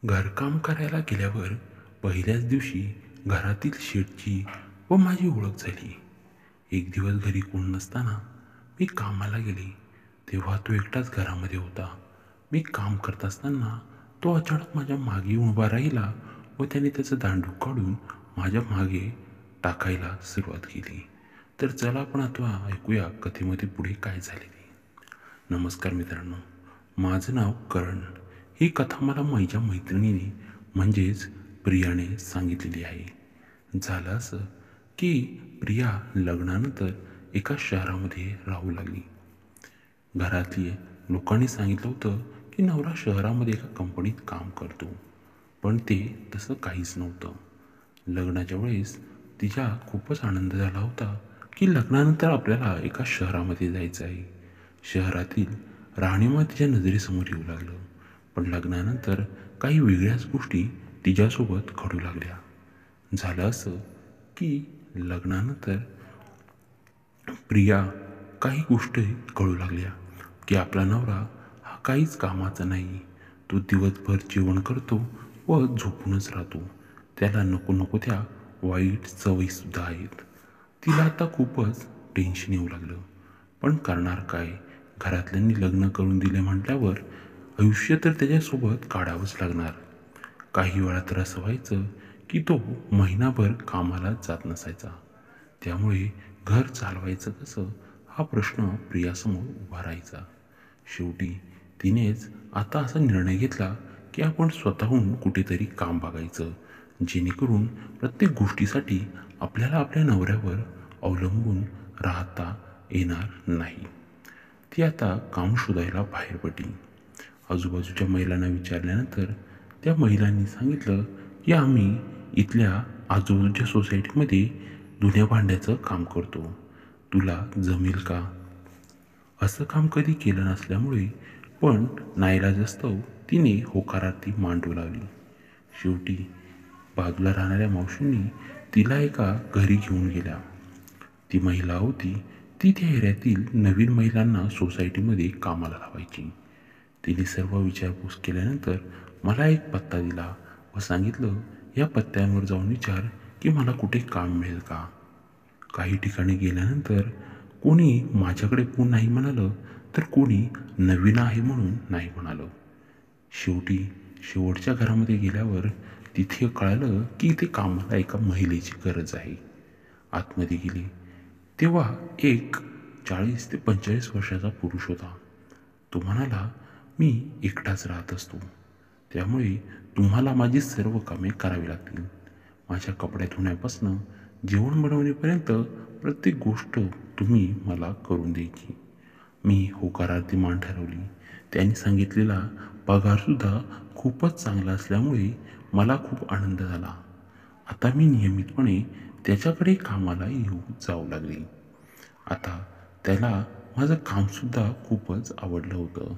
घरकाम करायला गेल्यावर पहिल्याच दिवशी घरातील शेठची व माझी ओळख झाली. एक दिवस घरी कोण नसताना मी कामाला गेले तेव्हा तो एकटाच घरामध्ये होता. मी काम करत असताना तो अचानक माझ्या मागे उभा राहिला व त्याने त्याचं दांडूक काढून माझ्या मागे टाकायला सुरुवात केली. तर चला आपण आता ऐकूया कथेमध्ये पुढे काय झाले ते. नमस्कार मित्रांनो, माझं नाव करण. ही कथा मला माझ्या मैत्रिणीने म्हणजेच प्रियाने सांगितलेली आहे. झालं असं की प्रिया लग्नानंतर एका शहरामध्ये राहू लागली. घरातली लोकांनी सांगितलं होतं की नवरा शहरामध्ये एका कंपनीत काम करतो, पण ते तसं काहीच नव्हतं. लग्नाच्या वेळेस तिच्या खूपच आनंद झाला होता की लग्नानंतर आपल्याला एका शहरामध्ये जायचं आहे. शहरातील राहणीमान तिच्या नजरेसमोर येऊ लागलं, पण लग्नानंतर काही वेगळ्याच गोष्टी तिच्यासोबत घडू लागल्या. झालं असं की लग्नानंतर प्रिया काही गोष्टी कळू लागल्या की आपला नवरा हा काहीच कामाचा नाही. तो दिवसभर जेवण करतो व झोपूनच राहतो. त्याला नको नको त्या वाईट सवयीसुद्धा आहेत. तिला आता खूपच टेन्शन येऊ लागलं, पण करणार काय? घरातल्यांनी लग्न करून दिले म्हटल्यावर आयुष्य तर त्याच्यासोबत काढावंच लागणार. काही वेळा तर असं व्हायचं की तो महिनाभर कामाला जात नसायचा. त्यामुळे घर चालवायचं कसं हा प्रश्न प्रियासमोर उभा राहायचा. शेवटी तिनेच आता असा निर्णय घेतला की आपण स्वतःहून कुठेतरी काम बघायचं, जेणेकरून प्रत्येक गोष्टीसाठी आपल्याला आपल्या नवऱ्यावर अवलंबून राहता येणार नाही. ती आता काम शोधायला बाहेर पडली. आजूबाजूच्या महिलांना विचारल्यानंतर त्या महिलांनी सांगितलं की आम्ही इथल्या आजूबाजूच्या सोसायटीमध्ये धुण्या भांड्याचं काम करतो, तुला जमेल का? असं काम कधी केलं नसल्यामुळे पण नाईलाजास्तव तिने होकारार्थी मांडू लागली. शेवटी बाजूला राहणाऱ्या मावशींनी तिला एका घरी घेऊन गेल्या. ती महिला होती ती त्या एरियातील नवीन महिलांना सोसायटीमध्ये कामाला लावायची. तिने सर्व विचारपूस केल्यानंतर मला एक पत्ता दिला व सांगितलं, या पत्त्यावर जाऊन विचार की मला कुठे काम मिळेल का. काही ठिकाणी गेल्यानंतर कोणी माझ्याकडे कोण नाही म्हणालं, तर कोणी नवीन आहे म्हणून नाही म्हणालं. शेवटी शेवटच्या घरामध्ये गेल्यावर तिथे कळालं की इथे कामाला एका महिलेची गरज आहे. आतमध्ये गेली तेव्हा एक 40 ते 45 वर्षाचा पुरुष होता. तो म्हणाला, मी एकटाच राहत असतो, त्यामुळे तुम्हाला माझी सर्व कामे करावी लागतील. माझ्या कपड्यात धुण्यापासून जेवण बनवण्यापर्यंत प्रत्येक गोष्ट तुम्ही मला करून द्यायची. मी होकारार्थी मान ठरवली. त्यांनी सांगितलेला पगारसुद्धा खूपच चांगला असल्यामुळे मला खूप आनंद झाला. आता मी नियमितपणे त्याच्याकडे कामाला जाऊ लागली. आता त्याला माझं कामसुद्धा खूपच आवडलं होतं,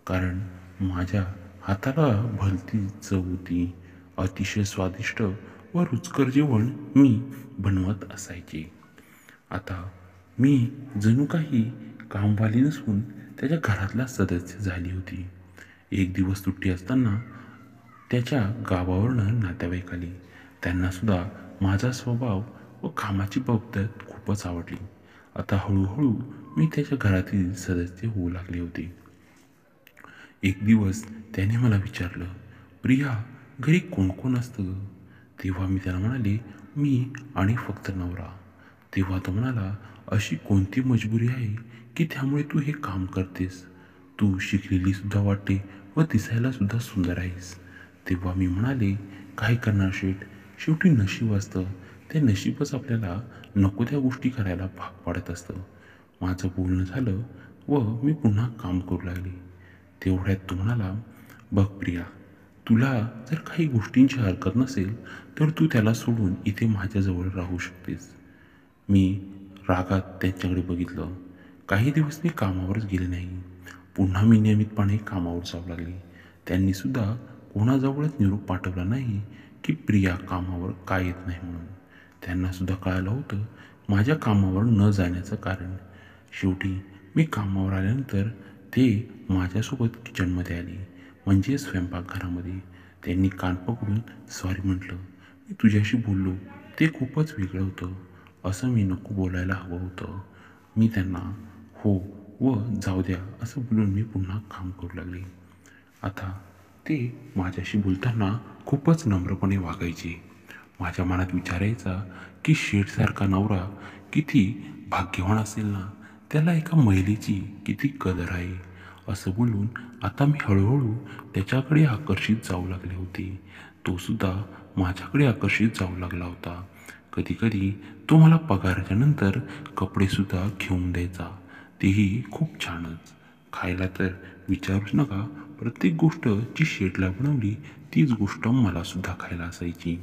कारण माझ्या हाताला भलती चव होती. अतिशय स्वादिष्ट व रुचकर जेवण मी बनवत असायचे. आता मी जणू काही कामवाली नसून त्याच्या घरातला सदस्य झाली होती. एक दिवस सुट्टी असताना त्याच्या गावावरनं नातेवाईक आली. त्यांनासुद्धा माझा स्वभाव व कामाची पद्धत खूपच आवडली. आता हळूहळू मी त्याच्या घरातील सदस्य होऊ लागले होते. एक दिवस त्याने मला विचारलं, प्रिया, घरी कोण कोण असतं? तेव्हा मी त्याला म्हणाले, मी आणि फक्त नवरा. तेव्हा तो म्हणाला, अशी कोणती मजबुरी आहे की त्यामुळे तू हे काम करतेस? तू शिकलेली सुद्धा वाटते व दिसायला सुद्धा सुंदर आहेस. तेव्हा मी म्हणाले, काय करणार शेठ, शेवटी नशीब असतं. ते नशीबच आपल्याला नको त्या गोष्टी करायला भाग पाडत असतं. माझं बोलणं झालं व मी पुन्हा काम करू लागले. तेवढ्यात तो म्हणाला, बघ प्रिया, तुला जर काही गोष्टींची हरकत नसेल तर तू त्याला सोडून इथे माझ्याजवळ राहू शकतेस. मी रागात त्यांच्याकडे बघितलं. काही दिवस मी कामावरच गेले नाही. पुन्हा मी नियमितपणे कामावर जाऊ लागले. त्यांनीसुद्धा कोणाजवळच निरोप पाठवला नाही की प्रिया कामावर का येत नाही म्हणून. त्यांनासुद्धा कळालं होतं माझ्या कामावर न जाण्याचं कारण. शेवटी मी कामावर आल्यानंतर ते माझ्यासोबत किचनमध्ये आली, म्हणजे स्वयंपाकघरामध्ये. त्यांनी कान पकडून सॉरी म्हटलं. मी तुझ्याशी बोललो ते खूपच वेगळं होतं. असं मी नको बोलायला हवं होतं. मी त्यांना हो व जाऊ द्या असं बोलून मी पुन्हा काम करू लागले. आता ते माझ्याशी बोलताना खूपच नम्रपणे वागायचे. माझ्या मनात विचारायचा की शेठसारखा नवरा किती भाग्यवान असेल ना, त्याला एका महिलेची किती कदर आहे. असं बोलून आता मी हळूहळू त्याच्याकडे आकर्षित जाऊ लागले होते. तो सुद्धा माझ्याकडे आकर्षित जाऊ लागला होता. कधीकधी तो मला पगाराच्या नंतर कपडेसुद्धा घेऊन द्यायचा, तेही खूप छानच. खायला तर विचारूच नका, प्रत्येक गोष्ट जी शेठला बनवली तीच गोष्ट मलासुद्धा खायला असायची.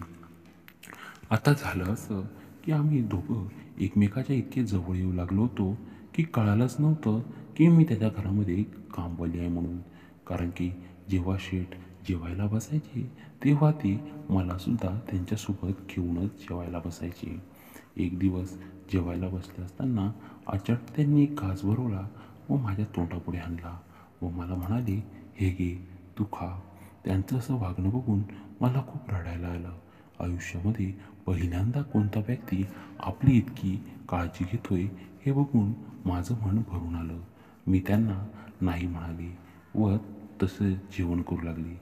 आता झालं असं की आम्ही दोघं एकमेकाच्या इतके जवळ येऊ लागलो होतो की कळालंच नव्हतं की मी त्याच्या घरामध्ये कामवाली आहे म्हणून. कारण की जेव्हा शेठ जेवायला बसायचे तेव्हा ते मलासुद्धा त्यांच्यासोबत घेऊनच जेवायला बसायचे. एक दिवस जेवायला बसले असताना अचानक त्यांनी एक घास भरवला व माझ्या तोंडापुढे आणला व मला म्हणाले, हे घे, तू खा. त्यांचं असं वागणं बघून मला खूप रडायला आलं. आयुष्यामध्ये पहिल्यांदा कोणता व्यक्ती आपली इतकी काळजी घेतोय हे बघून माझं मन भरून आलं. मी त्यांना नाही म्हणाले व तसं जेवण करू लागले.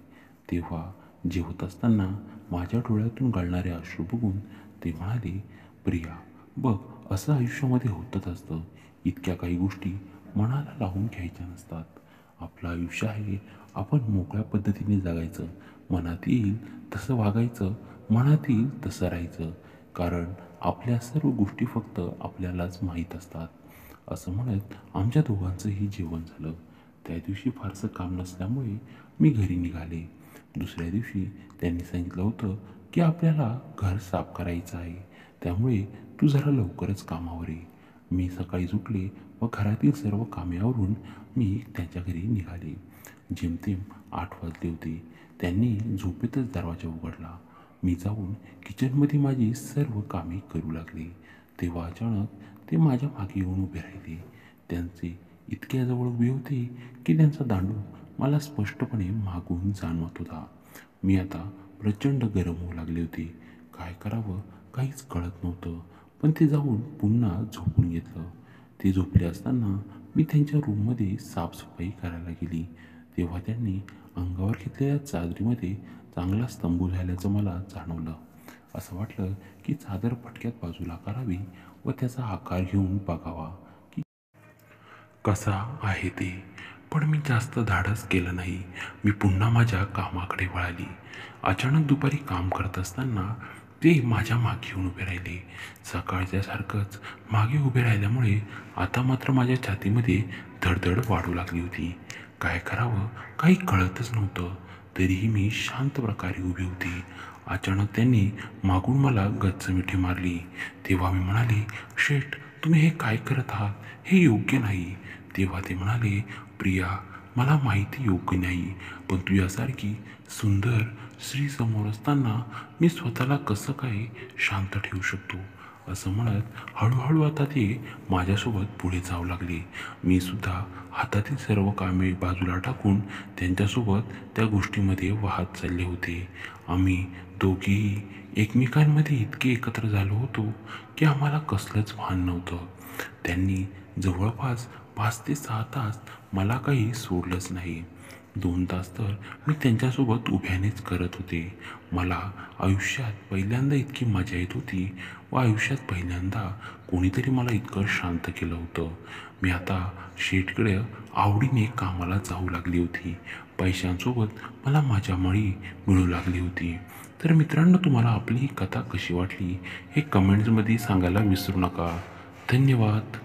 तेव्हा जेवत असताना माझ्या डोळ्यातून गळणारे अश्रू बघून ते म्हणाले, प्रिया बघ, असं आयुष्यामध्ये होतच असतं. इतक्या काही गोष्टी मनाला लावून घ्यायच्या नसतात. आपलं आयुष्य आहे, आपण मोकळ्या पद्धतीने जगायचं. मनात येईल तसं वागायचं, मनात येईल तसं राहायचं. कारण आपल्या सर्व गोष्टी फक्त आपल्यालाच माहीत असतात. असं म्हणत आमच्या दोघांचंही जेवण झालं. त्या दिवशी फारसं काम नसल्यामुळे मी घरी निघाले. दुसऱ्या दिवशी त्यांनी सांगितलं होतं की आपल्याला घर साफ करायचं आहे, त्यामुळे तू जरा लवकरच कामावर ये. मी सकाळीच उठले व घरातील सर्व कामे आवरून मी त्यांच्या घरी निघाले. जेमतेम 8 वाजले होते. त्यांनी झोपेतच दरवाजा उघडला. मी जाऊन किचनमध्ये माझी सर्व कामे करू लागले. तेव्हा अचानक ते माझ्या मागे येऊन उभे राहिले. त्यांचे इतक्या जवळ उभे होते की त्यांचा दांडू मला स्पष्टपणे मागून जाणवत होता. मी आता प्रचंड गरम होऊ लागले होते. काय करावं काहीच कळत नव्हतं. पण ते जाऊन पुन्हा झोपून घेतलं. ते झोपले असताना मी त्यांच्या रूममध्ये साफसफाई करायला गेली. तेव्हा त्यांनी अंगावर घेतलेल्या चादरीमध्ये चांगलाच तंबू झाल्याचं मला जाणवलं. असं वाटलं की चादर फटक्यात बाजूला करावी व त्याचा आकार घेऊन बघावा की कसा आहे ते. पण मी जास्त धाडस केलं नाही. मी पुन्हा माझ्या कामाकडे वळाली. अचानक दुपारी काम करत असताना ते माझ्या मागे येऊन उभे राहिले. सकाळच्यासारखंच मागे उभे राहिल्यामुळे आता मात्र माझ्या छातीमध्ये धडधड वाढू लागली होती. काय करावं काही कळतच नव्हतं. तरीही मी शांत प्रकारे उभी होती. अचानक त्यांनी मागून मला गच्च मिठी मारली. तेव्हा मी म्हणाले, शेठ तुम्ही हे काय करत आहात, हे योग्य नाही. तेव्हा ते म्हणाले, प्रिया मला माहिती योग्य नाही, पण तुझ्यासारखी सुंदर स्त्री समोर असताना मी स्वतःला कसं काय शांत ठेवू शकतो. असं म्हणत हळूहळू आता ते माझ्यासोबत पुढे जाऊ लागले. मी सुद्धा हातातील सर्व कामे बाजूला टाकून त्यांच्यासोबत त्या गोष्टीमध्ये वाहत चालले होते. आम्ही दोघेही एकमेकांमध्ये इतके एकत्र झालो होतो की आम्हाला कसलंच भान नव्हतं. त्यांनी जवळपास 5 ते 6 तास मला काही सोडलंच नाही. 2 तास तर मी त्यांच्यासोबत उभ्यानेच करत होते. मला आयुष्यात पहिल्यांदा इतकी मजा येत होती व आयुष्यात पहिल्यांदा कोणीतरी मला इतकं शांत केलं होतं. मी आता शेठकडे आवडीने कामाला जाऊ लागली होती. पैशांसोबत मला माझ्या मळी मिळू लागली होती. तर मित्रांनो, तुम्हाला आपली ही कथा कशी वाटली हे कमेंट्समध्ये सांगायला विसरू नका. धन्यवाद.